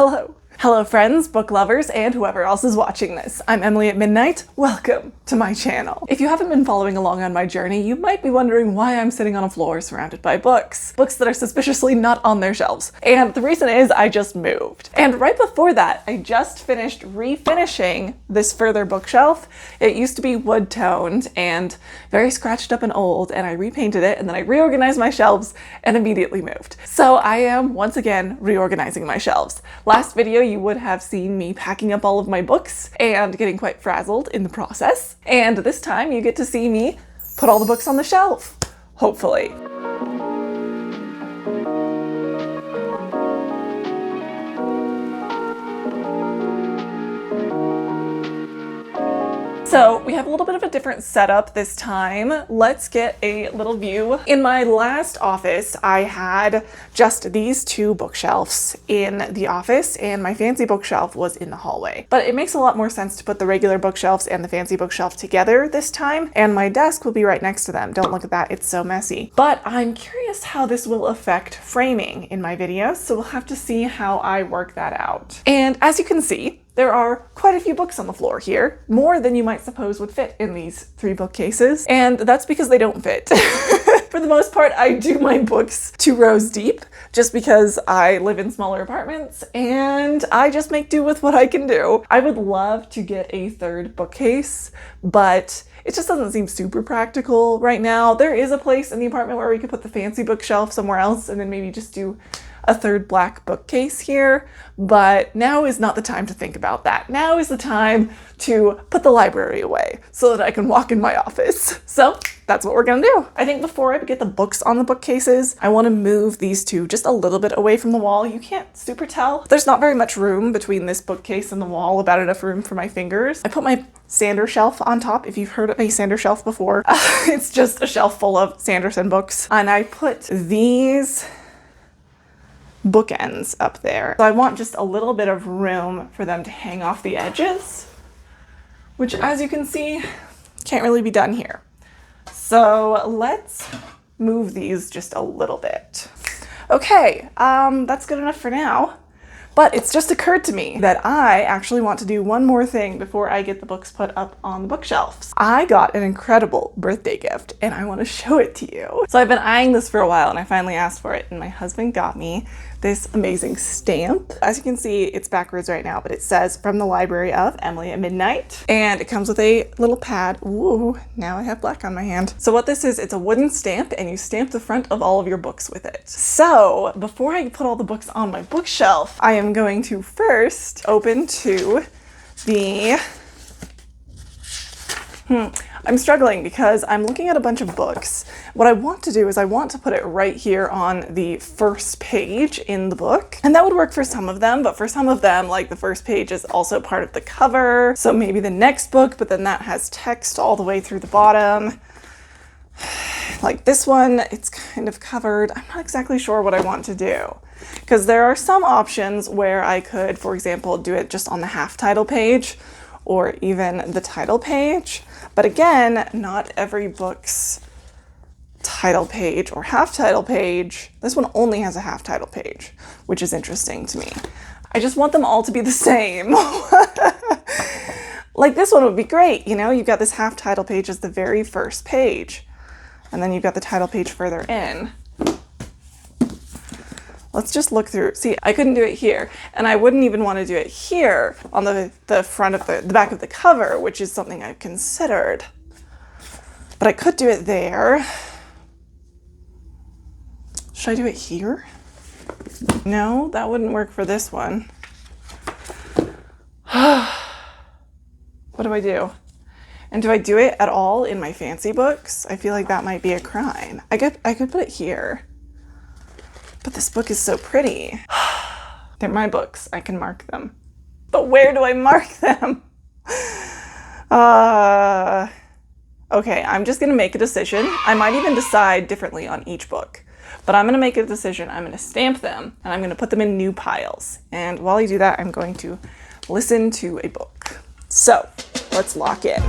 Hello. Hello friends, book lovers, and whoever else is watching this. I'm Emily at Midnight. Welcome to my channel. If you haven't been following along on my journey, you might be wondering why I'm sitting on a floor surrounded by books. Books that are suspiciously not on their shelves. And the reason is I just moved. And right before that, I just finished refinishing this further bookshelf. It used to be wood-toned and very scratched up and old, and I repainted it, and then I reorganized my shelves and immediately moved. So I am once again reorganizing my shelves. Last video, you would have seen me packing up all of my books and getting quite frazzled in the process. And this time you get to see me put all the books on the shelf, hopefully. So we have a little bit of a different setup this time. Let's get a little view. In my last office, I had just these two bookshelves in the office and my fancy bookshelf was in the hallway. But it makes a lot more sense to put the regular bookshelves and the fancy bookshelf together this time, and my desk will be right next to them. Don't look at that, it's so messy. But I'm curious how this will affect framing in my videos, so we'll have to see how I work that out. And as you can see, there are quite a few books on the floor here, more than you might suppose would fit in these 3 bookcases, and that's because they don't fit. For the most part, I do my books 2 rows deep, just because I live in smaller apartments, and I just make do with what I can do. I would love to get a 3rd bookcase, but it just doesn't seem super practical right now. There is a place in the apartment where we could put the fancy bookshelf somewhere else, and then maybe just do a 3rd black bookcase here, but now is not the time to think about that. Now is the time to put the library away so that I can walk in my office. So that's what we're gonna do. I think before I get the books on the bookcases, I want to move these 2 just a little bit away from the wall. You can't super tell. There's not very much room between this bookcase and the wall, about enough room for my fingers. I put my sander shelf on top, if you've heard of a sander shelf before. It's just a shelf full of Sanderson books. And I put these bookends up there. So I want just a little bit of room for them to hang off the edges, which, as you can see, can't really be done here. So let's move these just a little bit. Okay, that's good enough for now. But it's just occurred to me that I actually want to do one more thing before I get the books put up on the bookshelves. I got an incredible birthday gift and I want to show it to you. So I've been eyeing this for a while and I finally asked for it, and my husband got me this amazing stamp. As you can see, it's backwards right now, but it says "From the Library of Emily at Midnight." And it comes with a little pad. Ooh, now I have black on my hand. So what this is, it's a wooden stamp and you stamp the front of all of your books with it. So before I put all the books on my bookshelf, I am going to first open to the... I'm struggling because I'm looking at a bunch of books. What I want to do is I want to put it right here on the first page in the book. And that would work for some of them, but for some of them, like the first page is also part of the cover. So maybe the next book, but then that has text all the way through the bottom. Like this one, it's kind of covered. I'm not exactly sure what I want to do, because there are some options where I could, for example, do it just on the half title page or even the title page. But again, not every book's title page or half title page. This one only has a half title page, which is interesting to me. I just want them all to be the same. Like this one would be great, you know, you've got this half title page as the very first page, and then you've got the title page further in. Let's just look through. See, I couldn't do it here, and I wouldn't even want to do it here on the front of the back of the cover, which is something I've considered. But I could do it there. Should I do it here? No, that wouldn't work for this one. What do I do? And do I do it at all in my fancy books? I feel like that might be a crime. I could put it here. But this book is so pretty. They're my books, I can mark them. But where do I mark them? Okay, I'm just gonna make a decision. I might even decide differently on each book, but I'm gonna make a decision. I'm gonna stamp them and I'm gonna put them in new piles. And while I do that, I'm going to listen to a book. So let's lock in.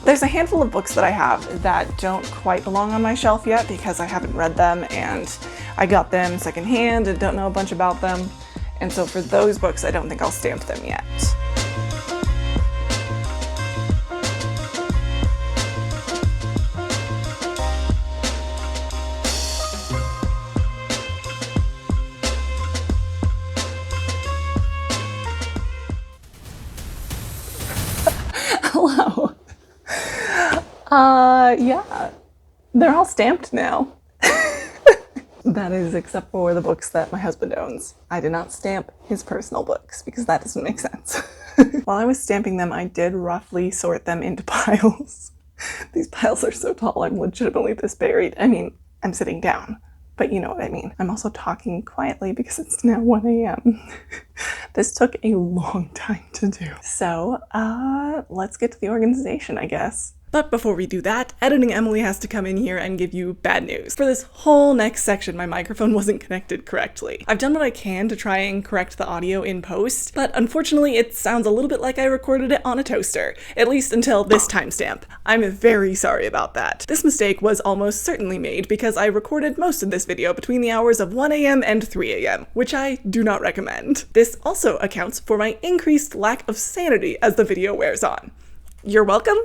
There's a handful of books that I have that don't quite belong on my shelf yet because I haven't read them and I got them secondhand and don't know a bunch about them. And so for those books, I don't think I'll stamp them yet. Hello. Yeah, they're all stamped now. That is except for the books that my husband owns. I did not stamp his personal books because that doesn't make sense. While I was stamping them, I did roughly sort them into piles. These piles are so tall, I'm legitimately this buried. I mean, I'm sitting down, but you know what I mean. I'm also talking quietly because it's now 1 a.m. This took a long time to do. So, let's get to the organization, I guess. But before we do that, Editing Emily has to come in here and give you bad news. For this whole next section, my microphone wasn't connected correctly. I've done what I can to try and correct the audio in post, but unfortunately it sounds a little bit like I recorded it on a toaster, at least until this timestamp. I'm very sorry about that. This mistake was almost certainly made because I recorded most of this video between the hours of 1 a.m. and 3 a.m., which I do not recommend. This also accounts for my increased lack of sanity as the video wears on. You're welcome.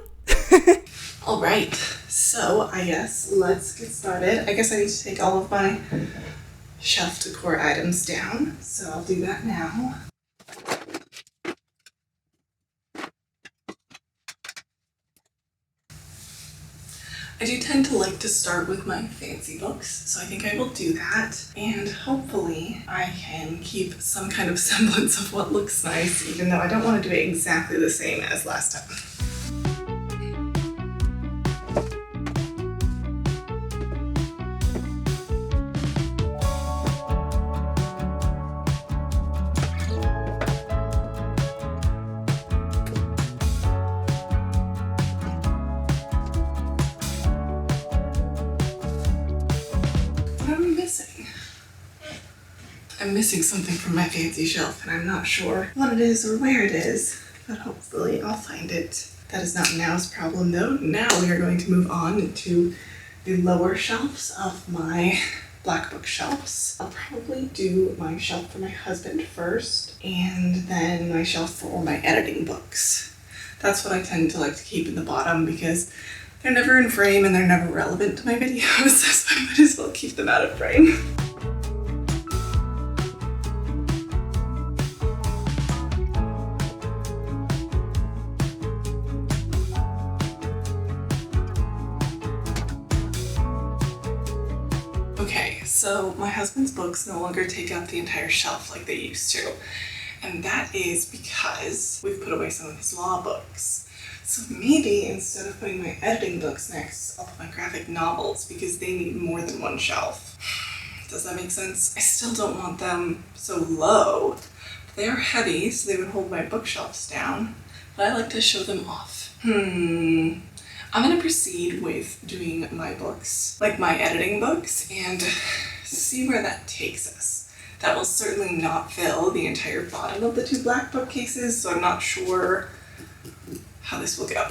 All right, so I guess let's get started. I guess I need to take all of my shelf decor items down, so I'll do that now. I do tend to like to start with my fancy books, so I think I will do that. And hopefully I can keep some kind of semblance of what looks nice, even though I don't want to do it exactly the same as last time. I'm missing something from my fancy shelf and I'm not sure what it is or where it is, but hopefully I'll find it. That is not now's problem though. Now we are going to move on to the lower shelves of my black bookshelves. I'll probably do my shelf for my husband first and then my shelf for all my editing books. That's what I tend to like to keep in the bottom because they're never in frame and they're never relevant to my videos, so I might as well keep them out of frame. Okay, so my husband's books no longer take up the entire shelf like they used to. And that is because we've put away some of his law books. So maybe instead of putting my editing books next, I'll put my graphic novels because they need more than one shelf. Does that make sense? I still don't want them so low. They are heavy, so they would hold my bookshelves down, but I like to show them off. I'm gonna proceed with doing my books, like my editing books, and see where that takes us. That will certainly not fill the entire bottom of the two black bookcases, so I'm not sure how this will go.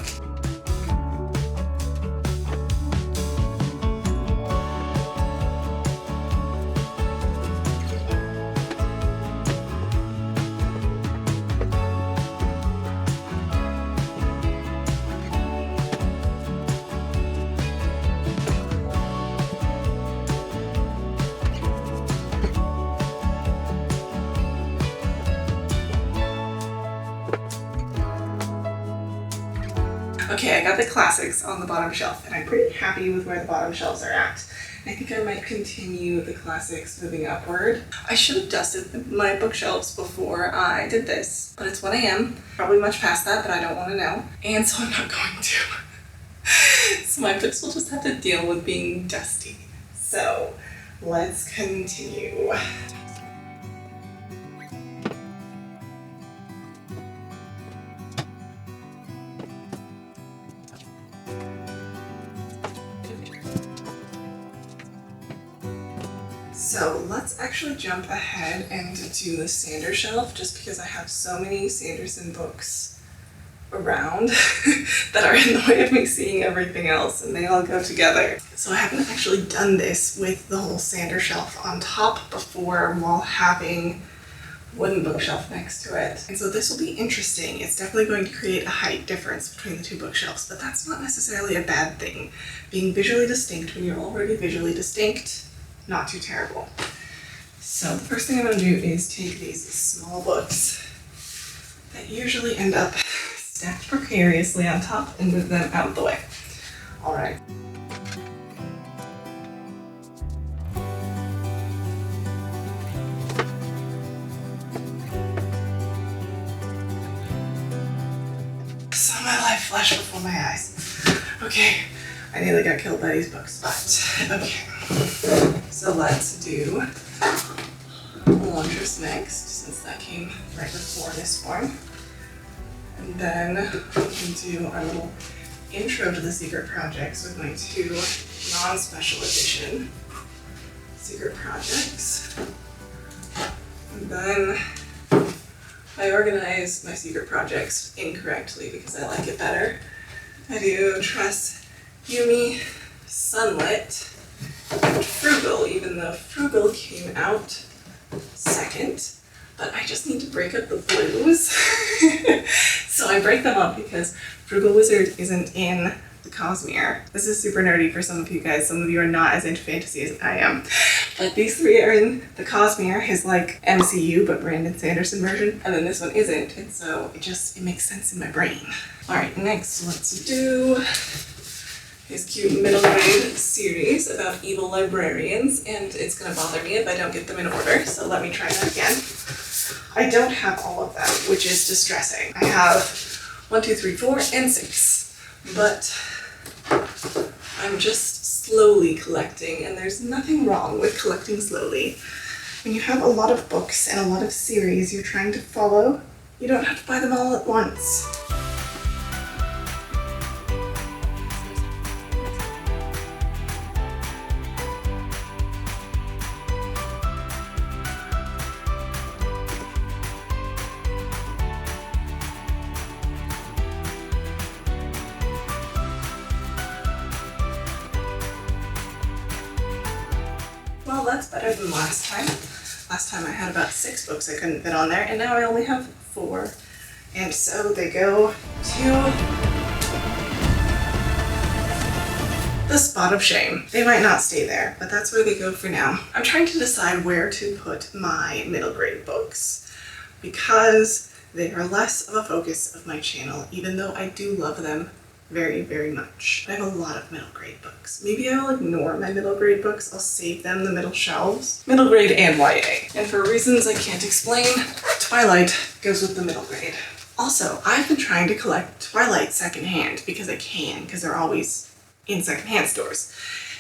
Okay, I got the classics on the bottom shelf, and I'm pretty happy with where the bottom shelves are at. I think I might continue the classics moving upward. I should have dusted my bookshelves before I did this, but it's 1 a.m. Probably much past that, but I don't want to know, and so I'm not going to. So my books will just have to deal with being dusty. So let's continue. So let's actually jump ahead and do the Sander shelf just because I have so many Sanderson books around that are in the way of me seeing everything else, and they all go together. So I haven't actually done this with the whole sander shelf on top before while having wooden bookshelf next to it. And so this will be interesting. It's definitely going to create a height difference between the two bookshelves, but that's not necessarily a bad thing. Being visually distinct when you're already visually distinct, not too terrible. So the first thing I'm going to do is take these small books that usually end up stacked precariously on top and move them out of the way. All right. Saw my life flash before my eyes. Okay, I nearly got killed by these books, but okay. So let's do Elantris next, since that came right before this one. And then we can do our little intro to the secret projects with my two non-special edition secret projects. And then I organize my secret projects incorrectly because I like it better. I do Tress, Yumi, Sunlit, and Frugal, even though Frugal came out second. But I just need to break up the blues. So I break them up because Frugal Wizard isn't in the Cosmere. This is super nerdy for some of you guys. Some of you are not as into fantasy as I am. But these three are in the Cosmere, his like MCU but Brandon Sanderson version. And then this one isn't. And so it makes sense in my brain. All right, next let's do his cute middle grade series about evil librarians. And it's gonna bother me if I don't get them in order. So let me try that again. I don't have all of them, which is distressing. I have 1, 2, 3, 4, and 6. But I'm just slowly collecting, and there's nothing wrong with collecting slowly. When you have a lot of books and a lot of series you're trying to follow, you don't have to buy them all at once. Well, that's better than last time. Last time I had about 6 books I couldn't fit on there, and now I only have 4. And so they go to the spot of shame. They might not stay there, but that's where they go for now. I'm trying to decide where to put my middle grade books because they are less of a focus of my channel, even though I do love them very, very much. I have a lot of middle grade books. Maybe I'll ignore my middle grade books. I'll save them the middle shelves. Middle grade and YA. And for reasons I can't explain, Twilight goes with the middle grade. Also, I've been trying to collect Twilight secondhand because I can, because they're always in secondhand stores.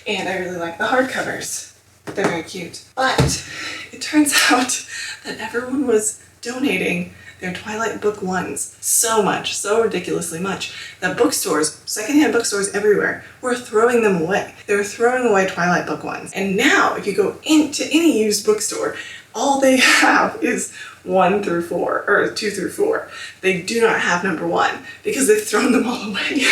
And I really like the hardcovers. They're very cute. But it turns out that everyone was donating their Twilight book ones so much, so ridiculously much, that bookstores, secondhand bookstores everywhere, were throwing them away. They were throwing away Twilight book ones. And now, if you go into any used bookstore, all they have is 1 through 4, or 2 through 4. They do not have number 1 because they've thrown them all away.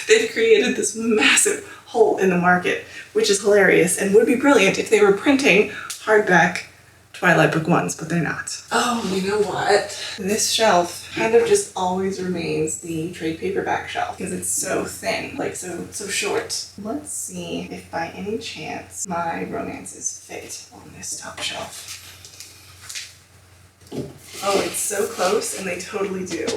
They've created this massive hole in the market, which is hilarious and would be brilliant if they were printing hardback Twilight book ones, but they're not. Oh, you know what? This shelf kind of just always remains the trade paperback shelf because it's so thin, like so short. Let's see if by any chance my romances fit on this top shelf. Oh, it's so close and they totally do.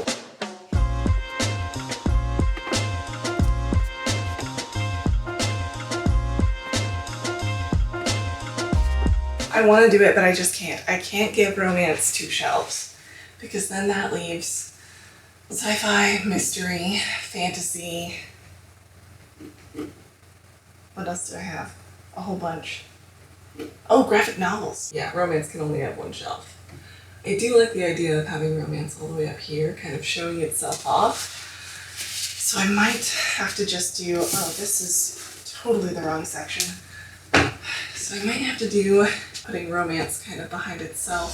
I want to do it, but I just can't. I can't give romance 2 shelves because then that leaves sci-fi, mystery, fantasy. What else do I have? A whole bunch. Oh, graphic novels. Yeah, romance can only have 1 shelf. I do like the idea of having romance all the way up here, kind of showing itself off. So I might have to just do, oh, this is totally the wrong section. So I might have to do putting romance kind of behind itself.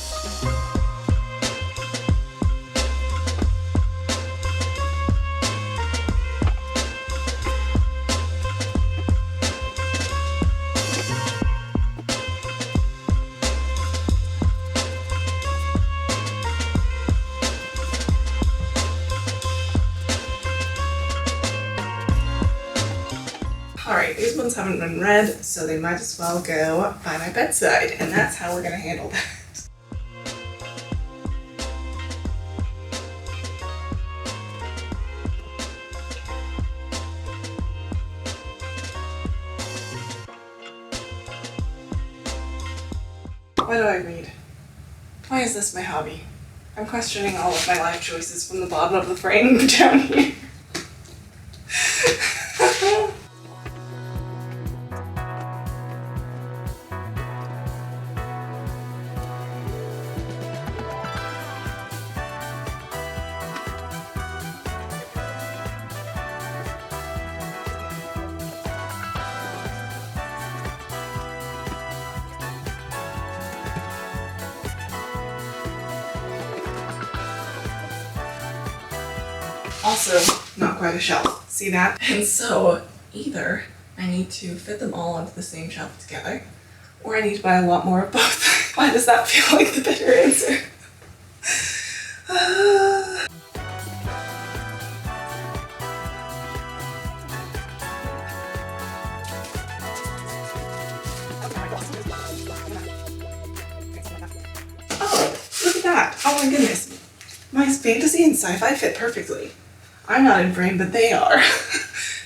ones haven't been read, so they might as well go by my bedside, and that's how we're gonna handle that. Why do I read? Why is this my hobby? I'm questioning all of my life choices from the bottom of the frame down here. Also, not quite a shelf. See that? And so, either I need to fit them all onto the same shelf together, or I need to buy a lot more of both. Why does that feel like the better answer? Oh, look at that. Oh my goodness. My fantasy and sci-fi fit perfectly. I'm not in frame, but they are.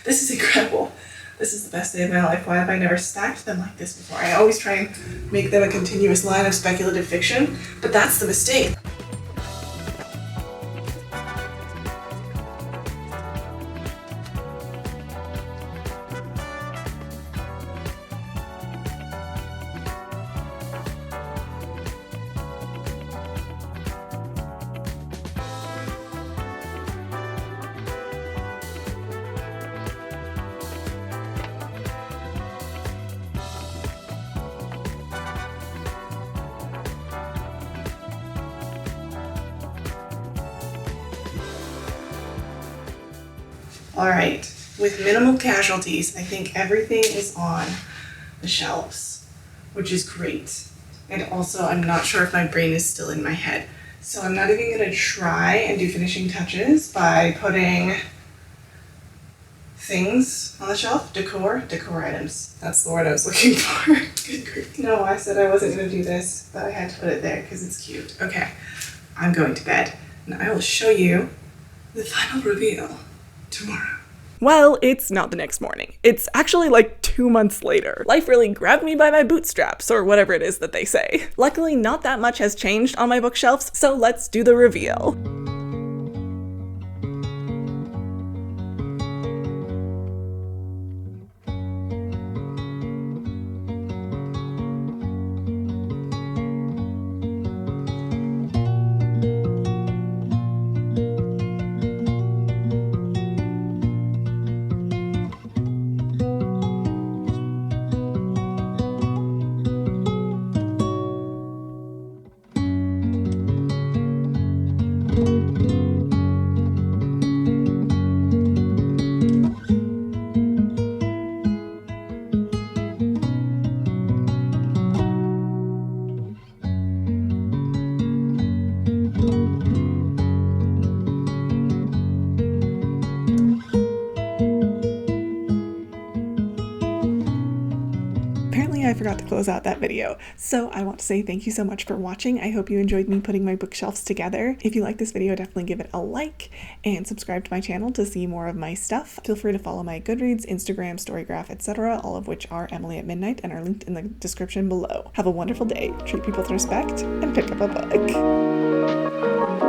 This is incredible. This is the best day of my life. Why have I never stacked them like this before? I always try and make them a continuous line of speculative fiction, but that's the mistake. All right, with minimal casualties, I think everything is on the shelves, which is great. And also, I'm not sure if my brain is still in my head. So I'm not even gonna try and do finishing touches by putting things on the shelf, decor items. That's the word I was looking for. Good grief. No, I said I wasn't gonna do this, but I had to put it there because it's cute. Okay, I'm going to bed, and I will show you the final reveal tomorrow. Well, it's not the next morning. It's actually like 2 months later. Life really grabbed me by my bootstraps, or whatever it is that they say. Luckily, not that much has changed on my bookshelves, so let's do the reveal. I forgot to close out that video. So I want to say thank you so much for watching. I hope you enjoyed me putting my bookshelves together. If you like this video, definitely give it a like and subscribe to my channel to see more of my stuff. Feel free to follow my Goodreads, Instagram, Storygraph, etc., all of which are Emily at Midnight and are linked in the description below. Have a wonderful day, treat people with respect, and pick up a book.